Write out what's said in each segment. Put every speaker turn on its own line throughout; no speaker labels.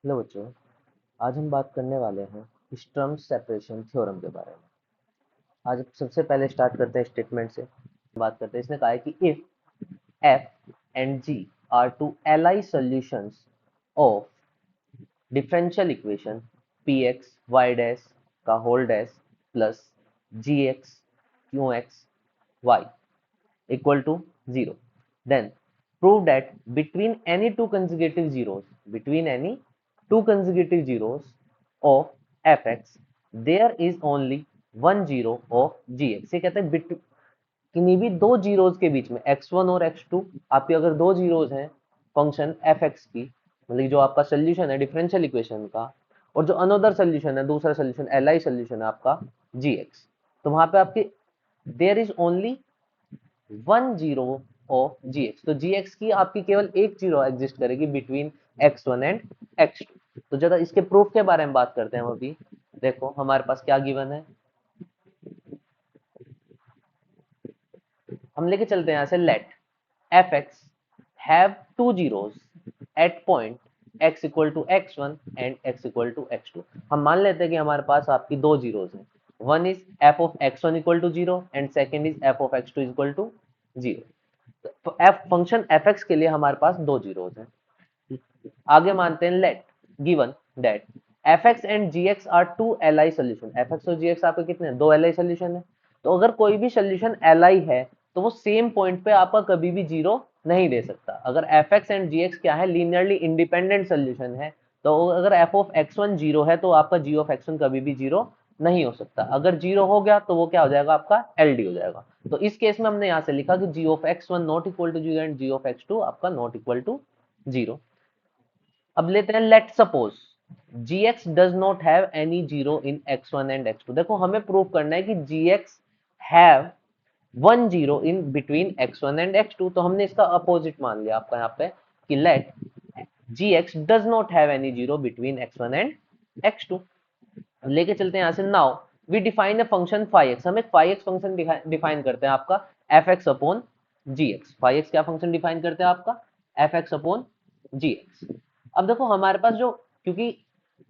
Hello बच्चों, आज हम बात करने वाले हैं स्टर्म सेपरेशन थ्योरम के बारे में। आज सबसे पहले स्टार्ट करते हैं स्टेटमेंट से। बात करते हैं, इसने कहा है कि if f and g are two एलाई solutions of differential equation p x y dash का whole dash plus g x q x y equal to 0, then prove that between any two consecutive zeros of fx there is only one zero of gx। ये कहते हैं किन्हीं भी दो zeros के बीच में x1 और x2, आपके अगर दो जीरोस हैं फंक्शन fx की, मतलब जो आपका सोल्यूशन है डिफरेंशियल इक्वेशन का, और जो अनदर सोल्यूशन है, दूसरा सोल्यूशन एल सोल्यूशन है आपका gx, तो वहां पे आपके there is only one zero of g x. तो जी एक्स की आपकी केवल एक जीरो एग्जिस्ट करेगी between x one and x two. तो जरा इसके प्रूफ के बारे में बात करते हैं हम अभी। देखो हमारे पास क्या गिवन है, हम लेके चलते हैं यहाँ से। Let f x have two zeros at point x equal to x one and x equal to x two. हम मान लेते हैं कि हमारे पास आपकी दो जीरोस हैं। One is f of x one equal to zero and second is f of x two equal to zero. तो एफ फंक्शन एफ एक्स के लिए हमारे पास दो जीरोस हैं। आगे मानते हैं let given that f x and g x are two L I solution. F x और जी एक्स आपके कितने हैं? दो एल आई सोल्यूशन है। तो अगर कोई भी सोल्यूशन एल आई है तो वो सेम पॉइंट पे आपका कभी भी जीरो नहीं दे सकता। अगर f x and g x क्या है, लीनियरली इंडिपेंडेंट सोल्यूशन है, तो अगर f of x one zero है तो आपका जी ऑफ एक्स वन कभी भी जीरो नहीं हो सकता। अगर जीरो हो गया तो वो क्या हो जाएगा, आपका एल डी हो जाएगा। तो इस केस में हमने यहाँ से लिखा कि g of x one not equal to zero and g of x two आपका नॉट इक्वल टू जीरो। अब लेते हैं let suppose gx does not have any zero in x1 and x2। देखो हमें प्रूव करना है कि gx have one zero in between x1 and x2। तो हमने इसका अपोजिट मान लिया आपका यहाँ पे कि let gx does not have any zero between x1 and x2। लेके चलते हैं यहाँ से। Now we define a function phi x. हम एक फाई एक्स फंक्शन डिफाइन करते हैं आपका f x upon g x. Phi x क्या फंक्शन डिफाइन करते हैं आपका f x upon g x. अब देखो हमारे पास जो, क्योंकि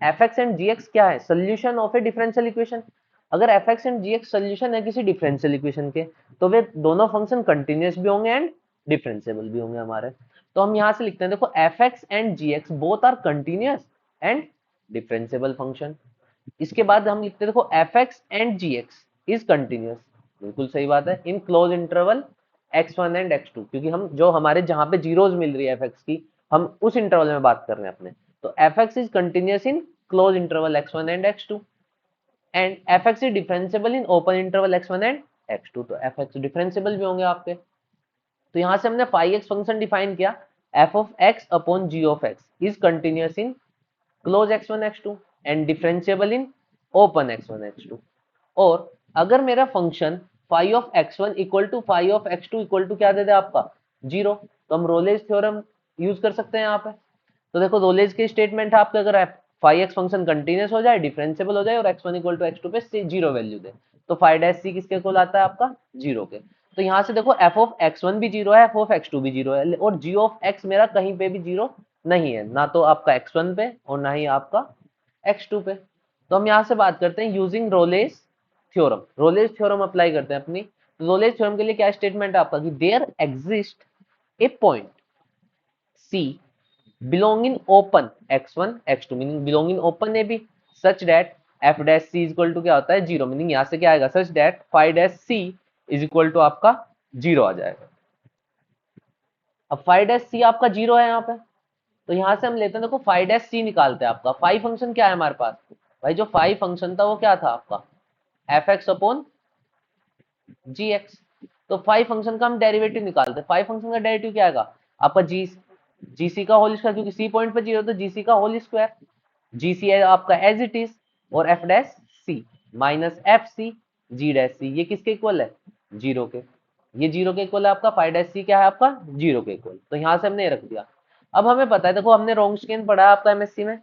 f x and g x क्या है, solution of A differential equation. अगर f x and g x solution है किसी डिफरेंशियल इक्वेशन के, तो वे दोनों फंक्शन कंटिन्यूस भी होंगे एंड डिफरेंशिएबल भी होंगे हमारे। तो हम यहाँ से लिखते हैं, देखो f x and g x both are continuous and differentiable function. इसके बाद हम लिखते हैं, देखो f x and g x is continuous. बिल्कुल सही बात है, in close interval x1 and x2, क्योंकि हम जो हमारे जहां पे जीरोस मिल रही है fx की, हम उस इंटरवल में बात कर रहे हैं अपने। तो fx is continuous in close interval x1 and x2 and fx is differentiable in open interval x1 and x2। तो fx डिफरेंशिएबल भी होंगे आपके। तो यहां से हमने फाई एक्स फंक्शन डिफाइन किया, f of x upon g of x is continuous in close x1 x2 and differentiable in open x1 x2। और अगर मेरा function phi of x1 equal to phi of x2 equal to क्या दे दे आपका zero, तो हम Rolle's theorem use कर सकते हैं यहाँ पे। तो देखो रोलेज के स्टेटमेंट है आपके, अगर फाई एक्स फंक्शन कंटिन्यूस हो जाए, डिफरेंशिएबल हो जाए और x1 इक्वल टू x2 पे जीरो वैल्यू दे, तो फाई डैश सी किसके इक्वल आता है आपका जीरो के। तो यहाँ से देखो एफ ऑफ x1 भी जीरो है, एफ ऑफ x2 भी जीरो है, और जी ऑफ x मेरा कहीं पे भी जीरो नहीं है, ना तो आपका x1 पे और ना ही आपका x2 पे। तो हम यहाँ से बात करते हैं using Rolle's theorem. Rolle's theorem apply करते हैं अपनी। तो रोलेज थ्योरम के लिए क्या स्टेटमेंट है आपका कि there exist a point c belong in open x1 x2, meaning belong in open a भी, such that f dash c equal to क्या होता है जीरो, मीनिंग यहां से क्या आएगा such that phi dash c is equal to आपका zero आ जाएगा। अब phi dash c आपका जीरो है यहाँ पे, तो यहां से हम लेते हैं, देखो phi dash c निकालते हैं। आपका phi फंक्शन क्या है हमारे पास, भाई जो phi फंक्शन था वो क्या था आपका f x upon g x. तो फाई फंक्शन का हम डेरिवेटिव निकालते हैं। फाई फंक्शन का डेरिवेटिव क्या आएगा आपका जी सी का होल स्क्वायर, क्योंकि सी पॉइंट पे जीरो, तो जी सी का होल स्क्वायर। जी सी है आपका एज इट इज, और F dash C minus F C जी डैश सी, ये किसके इक्वल है जीरो के। ये जीरो के इक्वल है आपका, फाइव डैश सी क्या है आपका जीरो के इक्वल। तो यहां से हमने रख दिया। अब हमें पता है, देखो हमने रोंगस्किन पढ़ा है आपका एमएससी में,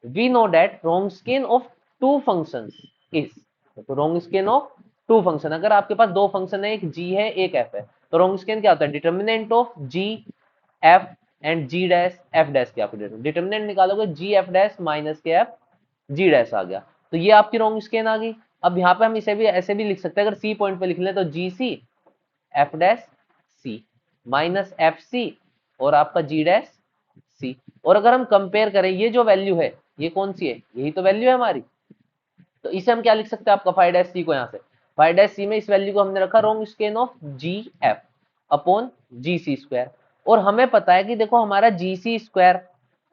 we know that Wronskian of two functions is, तो Wronskian of two function, अगर आपके पास दो फंक्शन है, एक g है एक f है, तो Wronskian क्या होता है determinant of g f and g dash f dash की आपको डिटर्मिनेंट निकालोगे, जी एफ डैश माइनस के एफ जी डैश आ गया, तो ये आपकी रॉन्ग स्केन आ गई। अब यहाँ पे हम इसे भी ऐसे भी लिख सकते हैं, अगर सी पॉइंट पे लिख लें तो जी C F dash C minus F C और आपका जी डैश सी। और अगर हम कंपेयर करें ये जो वैल्यू है ये कौन सी है, यही तो वैल्यू है हमारी, तो इसे हम क्या लिख सकते हैं आपका फाइव डैश सी को, यहाँ से फाइव डैश सी में इस वैल्यू को हमने रखा Wronskian of g f upon g c square. और हमें पता है कि देखो हमारा जी सी स्क्वायर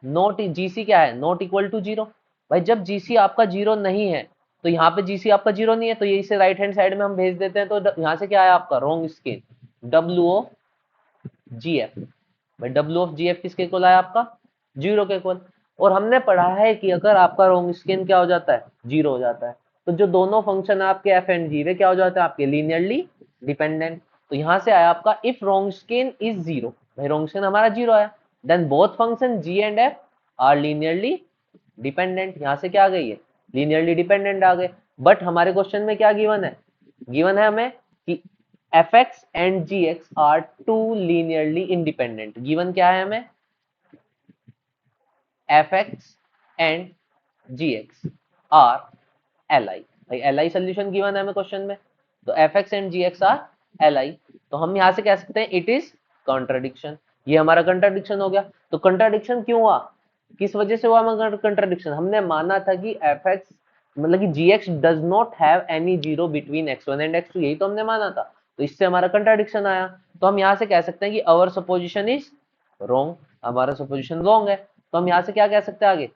नॉट, जी सी क्या है, नॉट इक्वल टू जीरो। भाई जब जी सी आपका जीरो नहीं है तो यहाँ पे जी सी आपका जीरो नहीं है, तो ये इसे राइट हैंड साइड में हम भेज देते हैं, तो यहाँ से क्या है आपका Wronskian W of g f. भाई डब्ल्यू ऑफ जी एफ किसके इक्वल आया आपका, जीरो के इक्वल। और हमने पढ़ा है कि अगर आपका रॉन्ग स्केन क्या हो जाता है, जीरो हो जाता है, तो जो दोनों फंक्शन है आपके एफ एंड जी वे क्या हो जाते हैं आपके लीनियरली डिपेंडेंट। तो यहाँ से आया आपका if Wronskian is zero, भाई रॉन्ग स्केन हमारा जीरो आया, then both function g and f are linearly dependent. यहाँ से क्या आ गई है, लीनियरली डिपेंडेंट आ गए। बट हमारे क्वेश्चन में क्या गिवन है, गिवन है हमें कि fx and gx are two linearly independent। Given क्या है हमें, fx and gx are li। भाई li सोल्यूशन गिवन है हमें क्वेश्चन में, तो fx and gx are li। तो हम यहां से कह सकते हैं इट इज कॉन्ट्राडिक्शन, ये हमारा कंट्राडिक्शन हो गया। तो कंट्राडिक्शन क्यों हुआ, किस वजह से हुआ हमारा कंट्राडिक्शन, हमने माना था कि fx मतलब कि gx does not have any zero between x1 and x2, यही तो हमने माना था, तो इससे हमारा कंट्राडिक्शन आया। तो हम यहाँ से कह सकते हैं कि अवर सपोजिशन इज रॉन्ग, हमारा सपोजिशन रॉन्ग है। तो हम यहाँ से क्या कह सकते हैं आगे,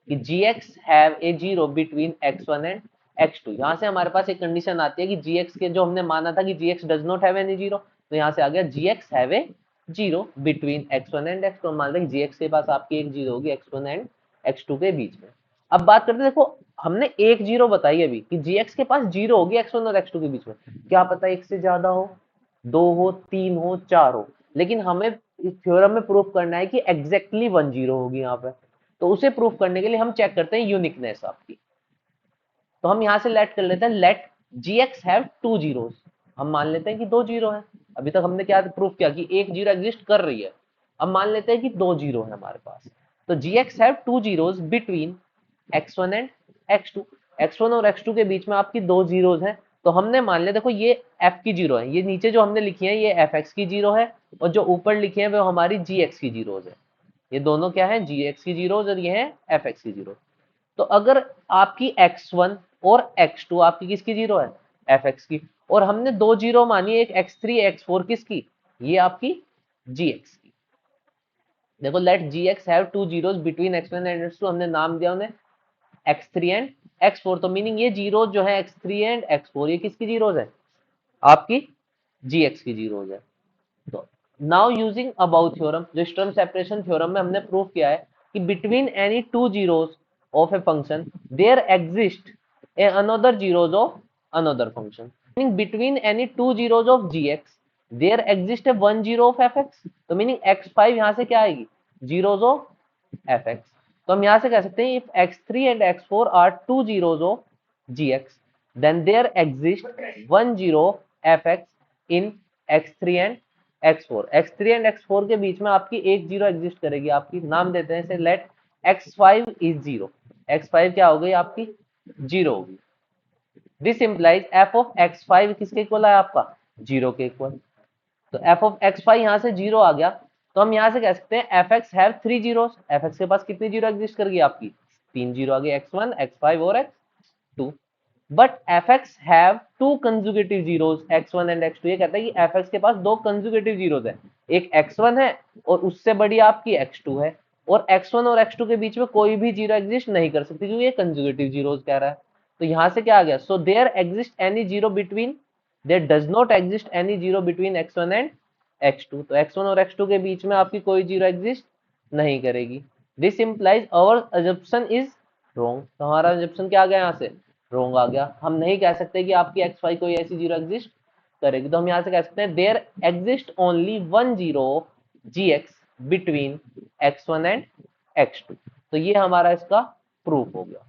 कि gx have a zero between x1 and x2। यहाँ से हमारे पास एक कंडीशन आती है कि gx के जो हमने माना था कि gx does not have any zero, तो यहाँ से आ गया gx have a zero between x1 and x2। हम मान रहे हैं gx के पास आपकी एक जीरो होगी x1 एंड x2 के बीच में। अब बात करते हैं, देखो हमने एक जीरो बताई अभी कि gx के पास जीरो होगी x1 और x2 के बीच में, क्या पता एक से ज्यादा हो, दो हो, तीन हो, चार हो, लेकिन हमें इस थ्योरम में प्रूफ करना है कि एग्जैक्टली वन जीरो होगी यहाँ पे। तो उसे प्रूफ करने के लिए हम चेक करते हैं यूनिकनेस आपकी। तो हम यहां से लेट कर लेते हैं, let gx have two zeros. हम मान लेते हैं कि दो जीरो है, अभी तक हमने क्या प्रूफ किया कि एक जीरो एग्जिस्ट कर रही है, अब मान लेते हैं कि दो जीरो है हमारे पास। तो gx have two zeros between x1 and x2, x1 और x2 के बीच में आपकी दो जीरोस हैं। तो हमने मान लिया, देखो ये f की जीरो है, ये नीचे जो हमने लिखी है ये fx की जीरो है, और जो ऊपर लिखी है वो हमारी gx की जीरोस है। ये दोनों क्या है, gx की जीरोस और ये है fx की जीरो। तो अगर आपकी x1 और x2 आपकी किसकी जीरो है, fx की, और हमने दो जीरो मानी, एक x3 x4 किसकी, ये आपकी gx की। देखो let gx have two zeros between x1 and x2, हमने नाम दिया उन्हें x3 एंड x4, तो मीनिंग ये जीरो जो है x3 एंड x4 ये किसकी जीरोस है, आपकी gx की जीरोस है। तो नाउ यूजिंग अबाउट थ्योरम, जो स्टर्म सेपरेशन थ्योरम में हमने प्रूव किया है कि between any two zeros of a function there exist a another zeros of another function, meaning between any two zeros of gx there exist a one zero of fx। तो meaning x5 यहां से क्या आएगी, zeros of fx। तो हम यहां से कह सकते हैं if x3 and x4 are two zeros of gx then there exists one zero fx in x3 and x4। x3 and x4 के बीच में आपकी एक जीरो एग्जिस्ट करेगी, आपकी नाम देते हैं इसे late x5 is zero. x5 क्या हो गई आपकी, जीरो होगी। This implies f of x5 किसके इक्वल है आपका, जीरो के इक्वल। तो f ऑफ x5 यहाँ से जीरो आ गया, तो हम यहाँ से कह सकते हैं fx have three zeros. fx के पास कितनी जीरो एग्जिस्ट करेगी आपकी, तीन जीरो आ गई, x1 x5 और x2। But fx have two conjugative zeros x1 and x2। ये कहता है कि fx के पास दो कंजुगेटिव जीरोस है, एक x1 है और उससे बड़ी आपकी x2 है, और x1 और x2 के बीच में कोई भी जीरो एग्जिस्ट नहीं कर सकती क्योंकि ये कंजुगेटिव जीरोस कह रहा है। तो यहां से क्या आ गया, so there exist any zero between, there does not exist any zero between x1 and x2। तो x1 और x2 के बीच में आपकी कोई जीरो एग्जिस्ट नहीं करेगी। This implies our assumption is wrong. तो हमारा अजम्पशन क्या आ गया, यहाँ से रॉन्ग आ गया। हम नहीं कह सकते कि आपकी x5 कोई ऐसी जीरो एग्जिस्ट करेगी, तो हम यहाँ से कह सकते हैं there exist only one zero gx between x1 and x2। तो ये हमारा इसका प्रूफ हो गया।